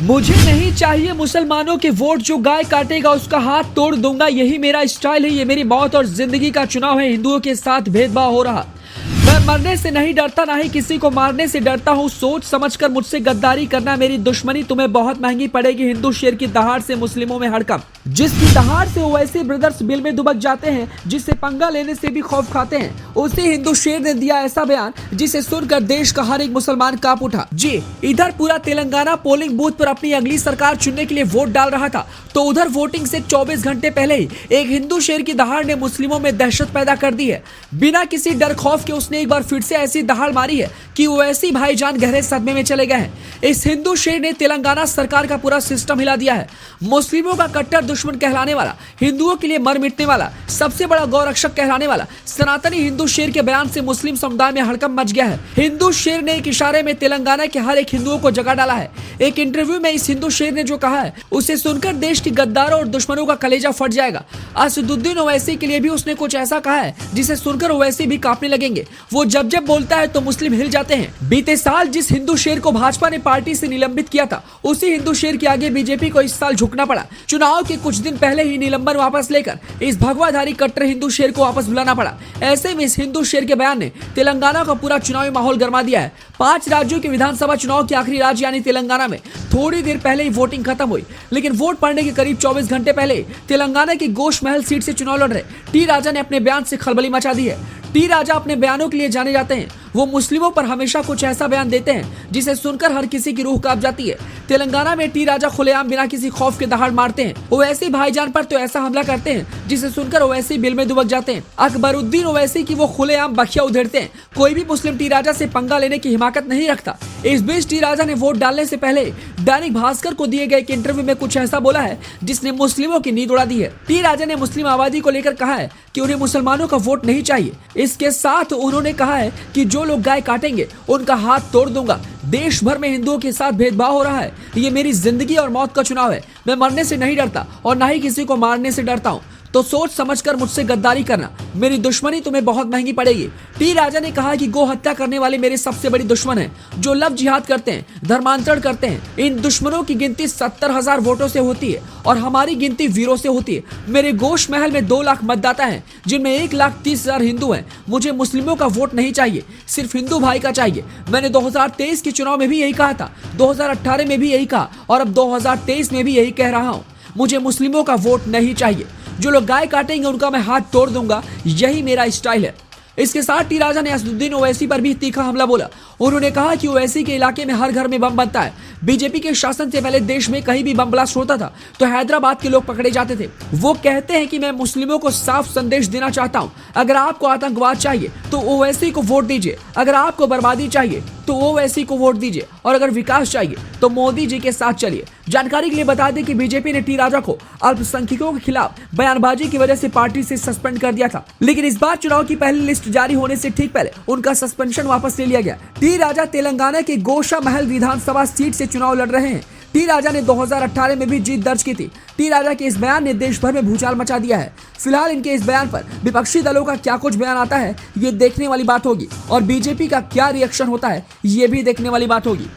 मुझे नहीं चाहिए मुसलमानों के वोट, जो गाय काटेगा उसका हाथ तोड़ दूंगा, यही मेरा स्टाइल है, ये मेरी मौत और जिंदगी का चुनाव है। हिंदुओं के साथ भेदभाव हो रहा, मैं मरने से नहीं डरता, ना ही किसी को मारने से डरता हूँ। सोच समझकर मुझसे गद्दारी करना, मेरी दुश्मनी तुम्हें बहुत महंगी पड़ेगी। हिंदू शेर की दहाड़ से मुस्लिमों में हड़कंप, जिसकी दहाड़ से ओवैसी ब्रदर्स बिल में दुबक जाते हैं, जिससे पंगा लेने से भी खौफ खाते हैं, उसी हिंदू शेर ने दिया ऐसा बयान जिसे सुनकर देश का हर एक मुसलमान कांप उठा। जी, इधर पूरा तेलंगाना पोलिंग बूथ पर अपनी अगली सरकार चुनने के लिए वोट डाल रहा था, तो उधर वोटिंग से 24 घंटे पहले ही एक हिंदू शेर की दहाड़ ने मुस्लिमों में दहशत पैदा कर दी है। बिना किसी डर खौफ के उसने एक बार फिर से ऐसी दहाड़ मारी है कि ओवैसी भाईजान गहरे सदमे में चले गए हैं। इस हिंदू शेर ने तेलंगाना सरकार का पूरा सिस्टम हिला दिया है। मुस्लिमों का कट्टर दुश्मन कहलाने वाला, हिंदुओं के लिए मर मिटने वाला, सबसे बड़ा गौरक्षक कहलाने वाला सनातनी हिंदू शेर के बयान से मुस्लिम समुदाय में हड़कंप मच गया है। हिंदू शेर ने एक इशारे में तेलंगाना के हर एक हिंदुओं को जगा डाला है। एक इंटरव्यू में इस हिंदू शेर ने जो कहा है, उसे सुनकर देश के गद्दारों और दुश्मनों का कलेजा फट जाएगा। असदुद्दीन ओवैसी के लिए भी उसने कुछ ऐसा कहा है जिसे सुनकर ओवैसी भी कांपने लगेंगे। वो जब जब बोलता है तो मुस्लिम हिल जाते हैं। बीते साल जिस हिंदू शेर को भाजपा ने पार्टी से निलंबित किया था, उसी हिंदू शेर के आगे बीजेपी को इस साल झुकना पड़ा। चुनाव के कुछ दिन पहले ही निलंबन वापस लेकर इस भगवाधारी कट्टर हिंदू शेर को वापस बुलाना पड़ा। ऐसे में इस हिंदू शेर के बयान ने तेलंगाना का पूरा चुनावी माहौल गर्मा दिया है। 5 राज्यों के विधानसभा चुनाव के आखिरी राज्य यानी तेलंगाना में थोड़ी देर पहले ही वोटिंग खत्म हुई, लेकिन वोट पड़ने के करीब 24 घंटे पहले तेलंगाना की गोश महल सीट से चुनाव लड़ रहे टी राजा ने अपने बयान से खलबली मचा दी है। टी राजा अपने बयानों के लिए जाने जाते हैं। वो मुस्लिमों पर हमेशा कुछ ऐसा बयान देते हैं जिसे सुनकर हर किसी की रूह कांप जाती है। तेलंगाना में टी राजा खुलेआम बिना किसी खौफ के दहाड़ मारते हैं। ओवैसी भाईजान पर तो ऐसा हमला करते हैं जिसे सुनकर ओवैसी बिल में दुबक जाते हैं। अकबरुद्दीन ओवैसी की वो खुलेआम बखिया उधेड़ते हैं। कोई भी मुस्लिम टी राजा से पंगा लेने की हिमाकत नहीं रखता। इस बीच टी राजा ने वोट डालने से पहले दैनिक भास्कर को दिए गए एक इंटरव्यू में कुछ ऐसा बोला है जिसने मुस्लिमों की नींद उड़ा दी है। टी राजा ने मुस्लिम आबादी को लेकर कहा है कि उन्हें मुसलमानों का वोट नहीं चाहिए। इसके साथ उन्होंने कहा है कि जो लोग गाय काटेंगे उनका हाथ तोड़ दूंगा। देश भर में हिंदुओं के साथ भेदभाव हो रहा है। ये मेरी जिंदगी और मौत का चुनाव है। मैं मरने से नहीं डरता और ना ही किसी को मारने से डरता हूँ। तो सोच समझकर मुझसे गद्दारी करना, मेरी दुश्मनी तुम्हें बहुत महंगी पड़ेगी। टी राजा ने कहा कि गो हत्या करने वाले मेरे सबसे बड़ी दुश्मन हैं, जो लव जिहाद करते हैं, धर्मांतरण करते हैं। इन दुश्मनों की गिनती 70,000 वोटों से होती है और हमारी गिनती वीरों से होती है। मेरे गोश महल में 2 लाख मतदाता हैं, जिनमें 1,30,000 हिंदू हैं। मुझे मुस्लिमों का वोट नहीं चाहिए, सिर्फ हिंदू भाई का चाहिए। मैंने 2023 के चुनाव में भी यही कहा था, 2018 में भी यही कहा और अब 2023 में भी यही कह रहा हूँ। मुझे मुस्लिमों का वोट नहीं चाहिए। जो लोग गाय काटेंगे उनका मैं हाथ तोड़ दूंगा, यही मेरा स्टाइल है। इसके साथ टी राजा ने असदुद्दीन ओवैसी पर भी तीखा हमला बोला। उन्होंने कहा कि ओवैसी के इलाके में हर घर में बम बनता है। बीजेपी के शासन से पहले देश में कहीं भी बम ब्लास्ट होता था तो हैदराबाद के लोग पकड़े जाते थे। वो कहते हैं कि मैं मुस्लिमों को साफ संदेश देना चाहता हूं, अगर आपको आतंकवाद चाहिए तो ओवैसी को वोट दीजिए, अगर आपको बर्बादी चाहिए तो ओवैसी को वोट दीजिए और अगर विकास चाहिए तो मोदी जी के साथ चलिए। जानकारी के लिए बता दें कि बीजेपी ने टी राजा को अल्पसंख्यकों के खिलाफ बयानबाजी की वजह से पार्टी से सस्पेंड कर दिया था, लेकिन इस बार चुनाव की पहली लिस्ट जारी होने से ठीक पहले उनका सस्पेंशन वापस ले लिया गया। टी राजा तेलंगाना के गोशा महल विधानसभा सीट से चुनाव लड़ रहे हैं। टी राजा ने 2018 में भी जीत दर्ज की थी। टी राजा के इस बयान ने देश भर में भूचाल मचा दिया है। फिलहाल इनके इस बयान पर विपक्षी दलों का क्या कुछ बयान आता है, ये देखने वाली बात होगी और बीजेपी का क्या रिएक्शन होता है, ये भी देखने वाली बात होगी।